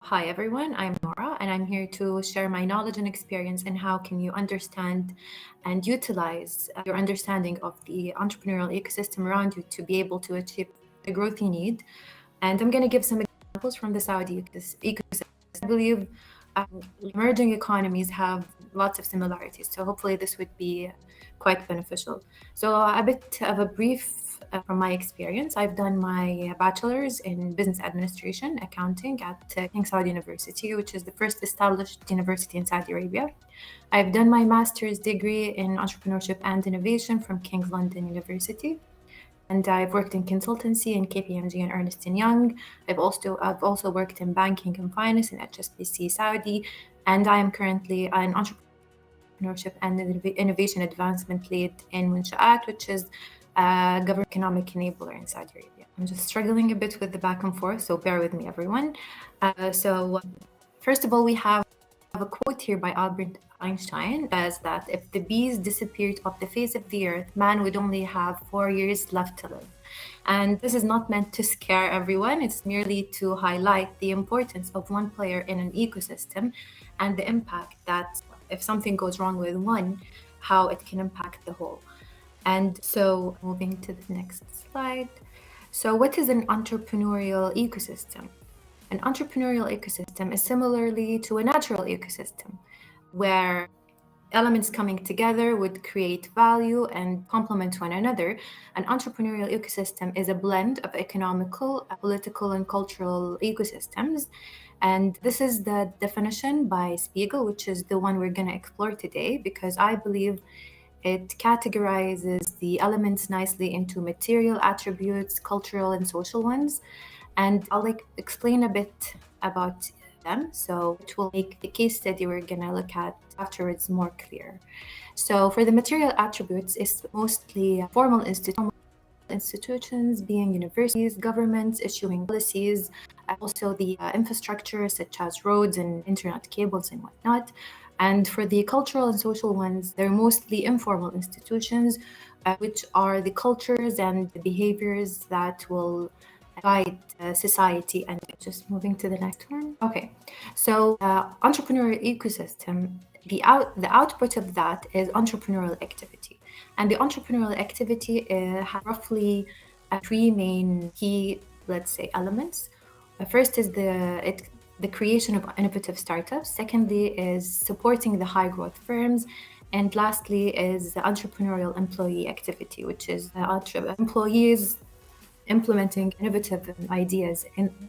Hi everyone, I'm Nora and I'm here to share my knowledge and experience in how can you understand and utilize your understanding of the entrepreneurial ecosystem around you to be able to achieve the growth you need. And I'm going to give some examples from the Saudi ecosystem. I believe emerging economies have lots of similarities, so hopefully this would be quite beneficial. So a bit of a brief from my experience. I've done my bachelor's in business administration accounting at King Saud University, which is the first established university in Saudi Arabia. I've done my master's degree in entrepreneurship and innovation from King's London University. And I've worked in consultancy in KPMG and Ernst & Young. I've also worked in banking and finance in HSBC Saudi, and I am currently an entrepreneurship and innovation advancement lead in Monshaat, which is a government economic enabler in Saudi Arabia. I'm just struggling a bit with the back and forth, so bear with me, everyone. First of all, we have a quote here by Albert Einstein says that if the bees disappeared off the face of the earth, man would only have 4 years left to live. And this is not meant to scare everyone. It's merely to highlight the importance of one player in an ecosystem and the impact that if something goes wrong with one, how it can impact the whole. And so moving to the next slide. So what is an entrepreneurial ecosystem? An entrepreneurial ecosystem is similarly to a natural ecosystem, where elements coming together would create value and complement one another. An entrepreneurial ecosystem is a blend of economical, political, and cultural ecosystems. And this is the definition by Spigel, which is the one we're going to explore today, because I believe it categorizes the elements nicely into material attributes, cultural, and social ones. And I'll explain a bit about them, so it will make the case study we're gonna look at afterwards more clear. So for the material attributes, it's mostly formal institutions, being universities, governments issuing policies, also the infrastructure such as roads and internet cables and whatnot. And for the cultural and social ones, they're mostly informal institutions, which are the cultures and the behaviors that will guide society. And just moving to the next one. Okay, so entrepreneurial ecosystem, the output of that is entrepreneurial activity. And the entrepreneurial activity has roughly three main key, let's say, elements. First is the creation of innovative startups. Secondly is supporting the high growth firms. And lastly is the entrepreneurial employee activity, which is employees implementing innovative ideas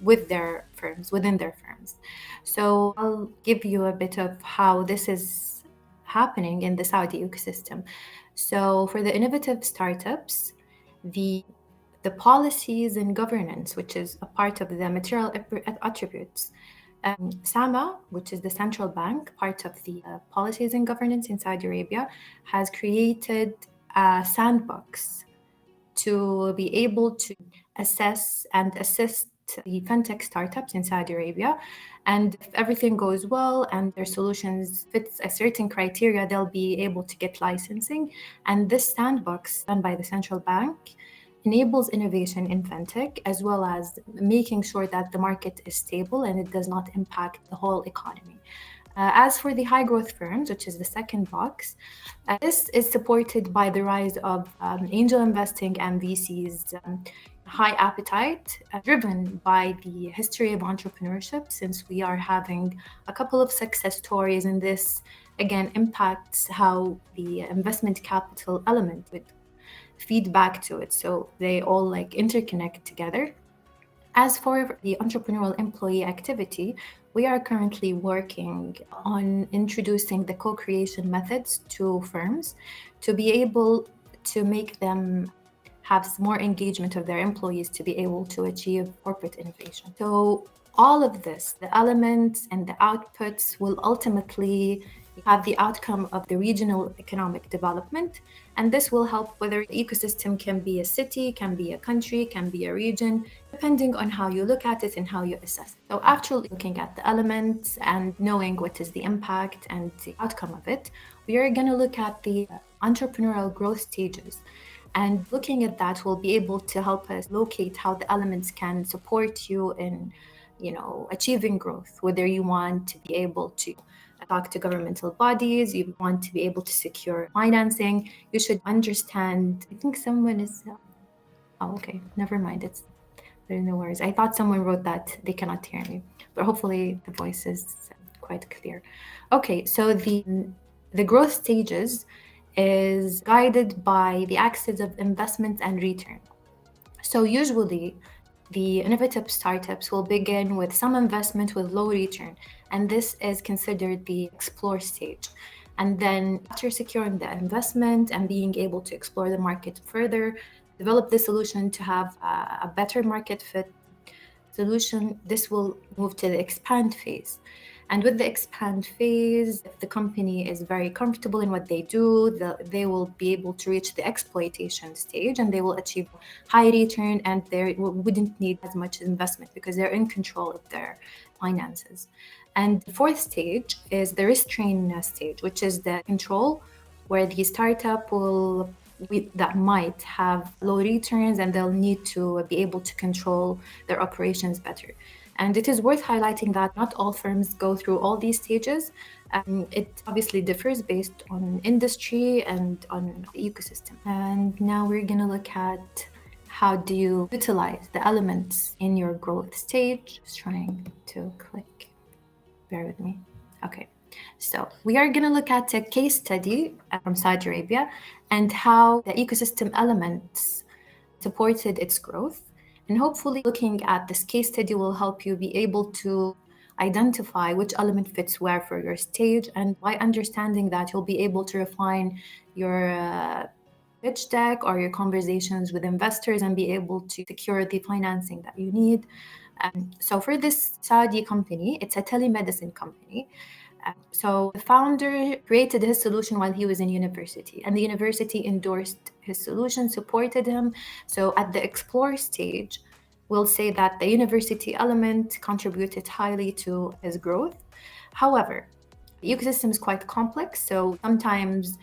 within their firms. So I'll give you a bit of how this is happening in the Saudi ecosystem. So for the innovative startups, the policies and governance, which is a part of the material attributes, SAMA, which is the central bank, part of the policies and governance in Saudi Arabia, has created a sandbox to be able to assess and assist the fintech startups in Saudi Arabia. And if everything goes well and their solutions fits a certain criteria, they'll be able to get licensing. And this sandbox done by the central bank enables innovation in fintech, as well as making sure that the market is stable and it does not impact the whole economy. As for the high growth firms, which is the second box, this is supported by the rise of angel investing and VCs, high appetite, driven by the history of entrepreneurship, since we are having a couple of success stories, and this again impacts how the investment capital element would feed back to it. So they all interconnect together. As for the entrepreneurial employee activity, we are currently working on introducing the co-creation methods to firms to be able to make them have more engagement of their employees to be able to achieve corporate innovation. So all of this, the elements and the outputs, will ultimately have the outcome of the regional economic development. And this will help whether the ecosystem can be a city, can be a country, can be a region, depending on how you look at it and how you assess it. So after looking at the elements and knowing what is the impact and the outcome of it, we are going to look at the entrepreneurial growth stages. And looking at that will be able to help us locate how the elements can support you in achieving growth, whether you want to be able to talk to governmental bodies, you want to be able to secure financing, you should understand. I think someone is, okay, never mind. There's no worries. I thought someone wrote that they cannot hear me, but hopefully the voice is quite clear. Okay, so the growth stages is guided by the axis of investment and return. So usually the innovative startups will begin with some investment with low return, and this is considered the explore stage. And then after securing the investment and being able to explore the market further, develop the solution to have a better market fit solution, this will move to the expand phase. And with the expand phase, if the company is very comfortable in what they do, they will be able to reach the exploitation stage, and they will achieve high return, and they wouldn't need as much investment because they're in control of their finances. And the fourth stage is the restrain stage, which is the control, where the startup that might have low returns, and they'll need to be able to control their operations better. And it is worth highlighting that not all firms go through all these stages. It obviously differs based on industry and on the ecosystem. And now we're going to look at how do you utilize the elements in your growth stage. Just trying to click. Bear with me. Okay. So we are going to look at a case study from Saudi Arabia and how the ecosystem elements supported its growth. And hopefully looking at this case study will help you be able to identify which element fits where for your stage. And by understanding that, you'll be able to refine your pitch deck or your conversations with investors and be able to secure the financing that you need. So for this Saudi company, it's a telemedicine company. So the founder created his solution while he was in university, and the university endorsed his solution, supported him. So at the explore stage, we'll say that the university element contributed highly to his growth. However, the ecosystem is quite complex, so sometimes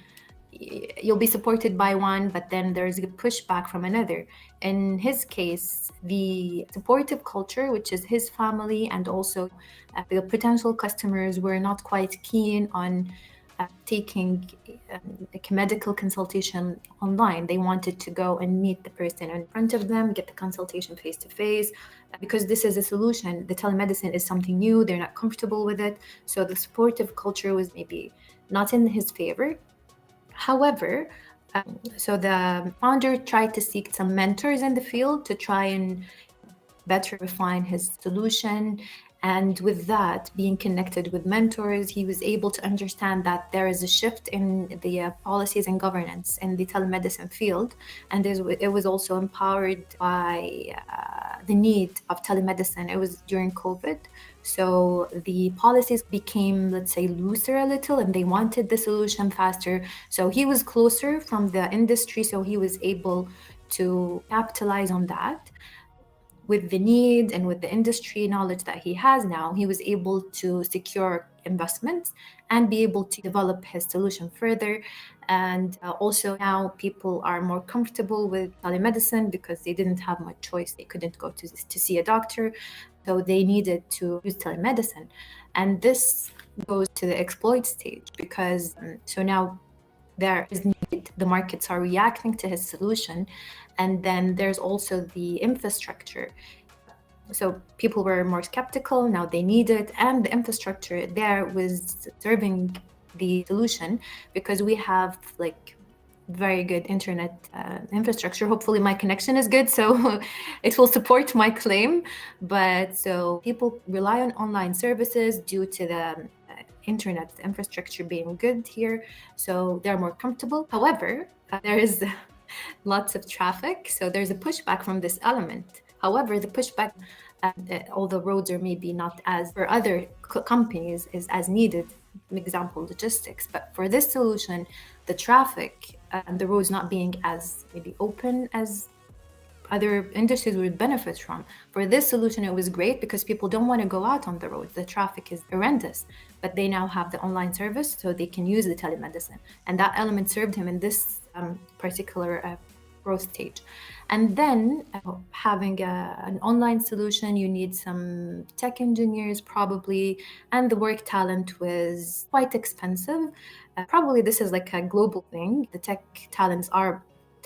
you'll be supported by one, but then there's a pushback from another. In his case, the supportive culture, which is his family, and also the potential customers were not quite keen on taking a medical consultation online. They wanted to go and meet the person in front of them, get the consultation face to face, because this is a solution. The telemedicine is something new. They're not comfortable with it. So the supportive culture was maybe not in his favor. However, so the founder tried to seek some mentors in the field to try and better refine his solution. And with that, being connected with mentors, he was able to understand that there is a shift in the policies and governance in the telemedicine field. And it was also empowered by the need of telemedicine. It was during COVID. So the policies became, let's say, looser a little, and they wanted the solution faster. So he was closer from the industry, so he was able to capitalize on that. With the need and with the industry knowledge that he has now, he was able to secure investments and be able to develop his solution further. And also now people are more comfortable with telemedicine because they didn't have much choice. They couldn't go to see a doctor, so they needed to use telemedicine. And this goes to the exploit stage because so now there is need, the markets are reacting to his solution, and then there's also the infrastructure. So people were more skeptical, now they need it, and the infrastructure there was serving the solution because we have like very good internet infrastructure. Hopefully my connection is good, so it will support my claim. But so people rely on online services due to the internet infrastructure being good here, so they're more comfortable. However, there is lots of traffic, so there's a pushback from this element. However, the pushback, all the roads are maybe not as for other companies is as needed. Example, logistics. But for this solution, the traffic and the roads not being as maybe open as other industries would benefit from. For this solution, it was great because people don't want to go out on the roads. The traffic is horrendous, but they now have the online service, so they can use the telemedicine. And that element served him in this particular growth stage. And then having an online solution, you need some tech engineers probably, and the work talent was quite expensive. Probably this is like a global thing. The tech talents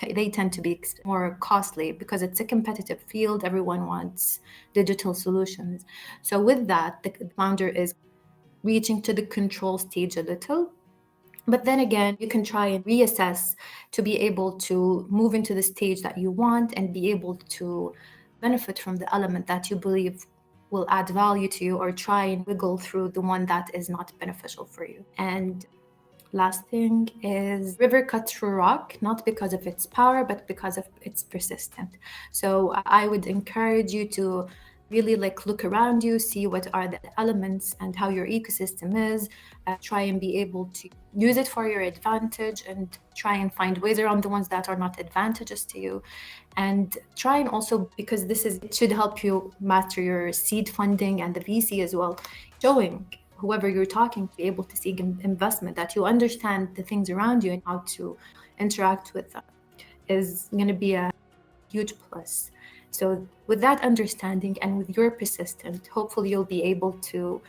they tend to be more costly because it's a competitive field. Everyone wants digital solutions. So with that, the founder is reaching to the control stage a little. But then again, you can try and reassess to be able to move into the stage that you want and be able to benefit from the element that you believe will add value to you, or try and wiggle through the one that is not beneficial for you. And last thing is river cuts through rock, not because of its power, but because of its persistent. So I would encourage you to really look around you, see what are the elements and how your ecosystem is, try and be able to use it for your advantage and try and find ways around the ones that are not advantageous to you. And try and also, because it should help you master your seed funding and the VC as well, showing whoever you're talking to be able to seek investment, that you understand the things around you and how to interact with them, is going to be a huge plus. So with that understanding and with your persistence, hopefully you'll be able to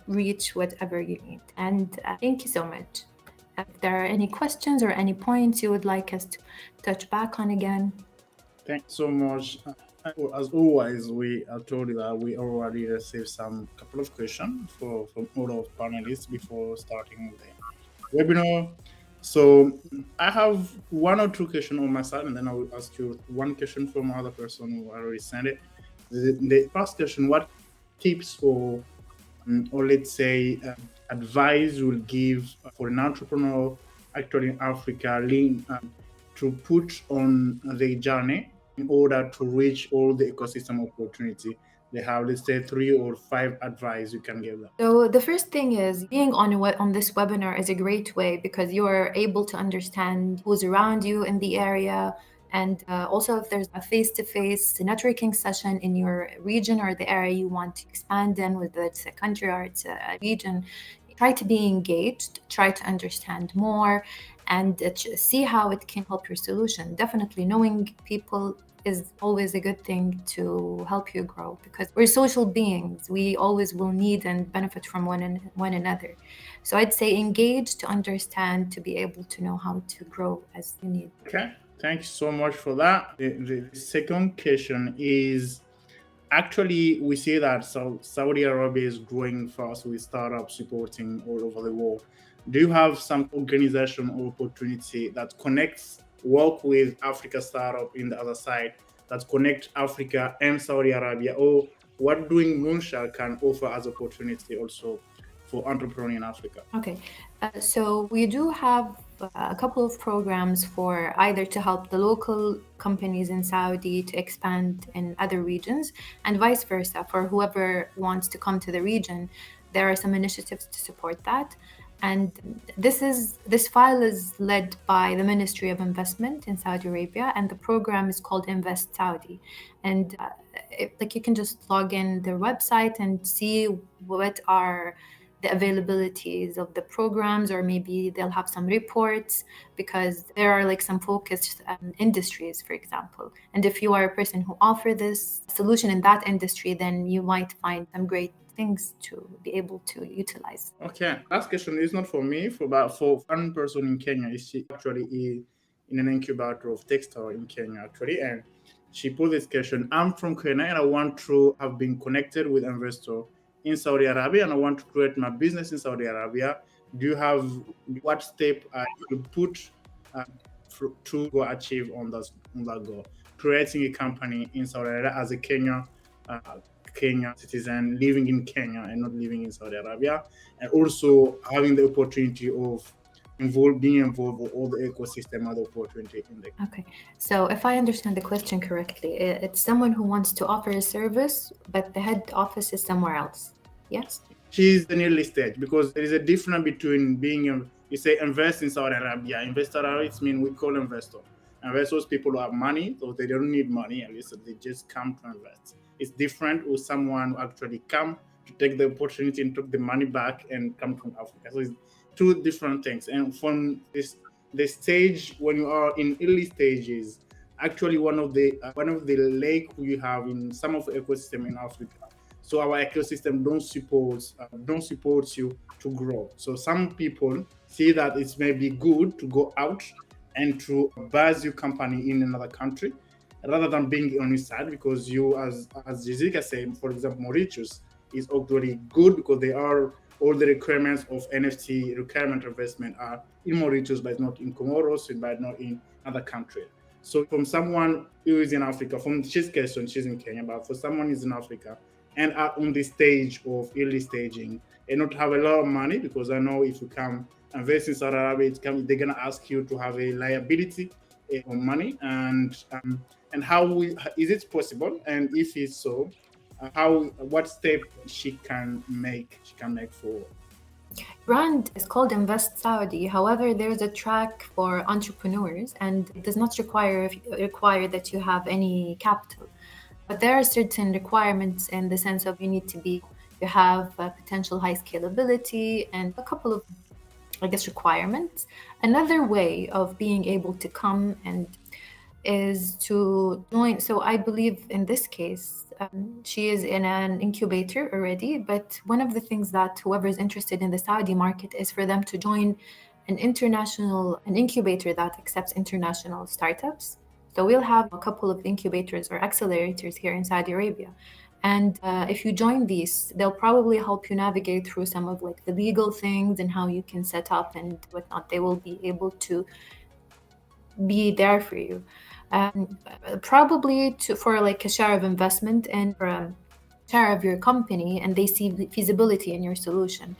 reach whatever you need. And thank you so much. If there are any questions or any points you would like us to touch back on again. Thanks so much. As always, we are told that we already received some couple of questions from all of panelists before starting the webinar. So I have one or two questions on my side, and then I will ask you one question from another person who already sent it. The first question: what tips or let's say advice you will give for an entrepreneur actually in Africa to put on their journey in order to reach all the ecosystem opportunity they have? Let's say 3 or 5 advice you can give them. So the first thing is being on this webinar is a great way because you are able to understand who's around you in the area. And also if there's a face-to-face networking session in your region or the area you want to expand in, whether it's a country or it's a region, try to be engaged, try to understand more, and see how it can help your solution. Definitely knowing people is always a good thing to help you grow, because we're social beings. We always will need and benefit from one another. So I'd say engage to understand, to be able to know how to grow as you need. Okay, thanks so much for that. The second question is, actually, we see that Saudi Arabia is growing fast with startups supporting all over the world. Do you have some organization or opportunity that connects work with Africa startup in the other side, that connect Africa and Saudi Arabia, or what doing Monshaat can offer as opportunity also for entrepreneurs in Africa? Okay, so we do have a couple of programs for either to help the local companies in Saudi to expand in other regions, and vice versa for whoever wants to come to the region. There are some initiatives to support that. And this file is led by the Ministry of Investment in Saudi Arabia, and the program is called Invest Saudi. And you can just log in their website and see what are the availabilities of the programs, or maybe they'll have some reports, because there are some focused industries, for example. And if you are a person who offer this solution in that industry, then you might find some great things to be able to utilize. Okay, last question is not for me, for one person in Kenya. She actually is in an incubator of textile in Kenya actually, and she put this question: I'm from Kenya and I want to have been connected with investor in Saudi Arabia, and I want to create my business in Saudi Arabia. Do you have what step you put to go achieve on that goal, creating a company in Saudi Arabia as a Kenyan citizen living in Kenya and not living in Saudi Arabia, and also having the opportunity of being involved with all the ecosystem and the opportunity in the. Okay, so if I understand the question correctly, it's someone who wants to offer a service, but the head office is somewhere else. Yes? She's in early stage, because there is a difference between being you say invest in Saudi Arabia. Investor, it means we call investor. Investors, people who have money, so they don't need money, at least they just come to invest. It's different with someone who actually come to take the opportunity and took the money back and come from Africa. So it's two different things. And from the stage when you are in early stages, actually one of the lake we have in some of the ecosystem in Africa. So our ecosystem don't support you to grow. So some people see that it's maybe good to go out and to base your company in another country rather than being on your side, because you, as Jessica said, for example, Mauritius is actually good because they are all the requirements of NFT requirement investment are in Mauritius, but not in Comoros, but not in other countries. So from someone who is in Africa, from she's question, she's in Kenya, but for someone who's in Africa and are on the stage of early staging and not have a lot of money, because I know if you come invest in Saudi Arabia, they're gonna ask you to have a liability on money, and is it possible? And if it's so, what step she can make forward? Brand is called Invest Saudi. However, there's a track for entrepreneurs, and it does not require that you have any capital. But there are certain requirements in the sense of you have potential high scalability and a couple of, I guess, requirements. Another way of being able to come and is to join. So I believe in this case, she is in an incubator already, but one of the things that whoever is interested in the Saudi market is for them to join an incubator that accepts international startups. So we'll have a couple of incubators or accelerators here in Saudi Arabia. And if you join these, they'll probably help you navigate through some of like the legal things and how you can set up and whatnot. They will be able to be there for you. Probably for like a share of investment and for a share of your company, and they see the feasibility in your solution,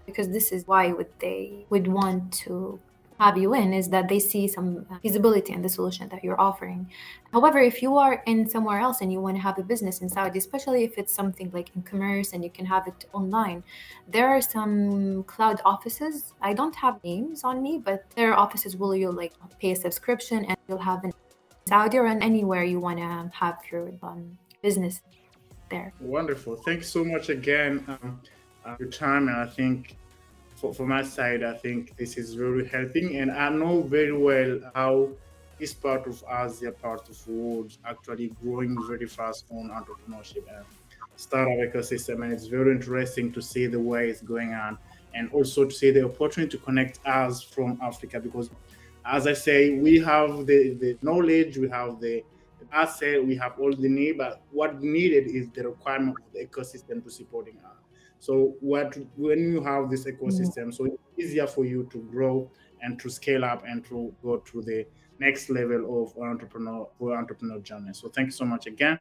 because this is why they would want to have you in, is that they see some feasibility in the solution that you're offering. However, if you are in somewhere else and you want to have a business in Saudi, especially if it's something like in commerce and you can have it online, there are some cloud offices. I don't have names on me, but there are offices where you'll like pay a subscription and you'll have an Saudi or in anywhere you want to have your business there. Wonderful. Thanks so much again for your time. And I think for my side, I think this is very helping. And I know very well how this part of Asia, part of the world, actually growing very fast on entrepreneurship and startup ecosystem. And it's very interesting to see the way it's going on, and also to see the opportunity to connect us from Africa, because as I say, we have the knowledge, we have the asset, we have all the need, but what needed is the requirement of the ecosystem to supporting us. So when you have this ecosystem, so it's easier for you to grow and to scale up and to go to the next level of entrepreneur journey. So thank you so much again.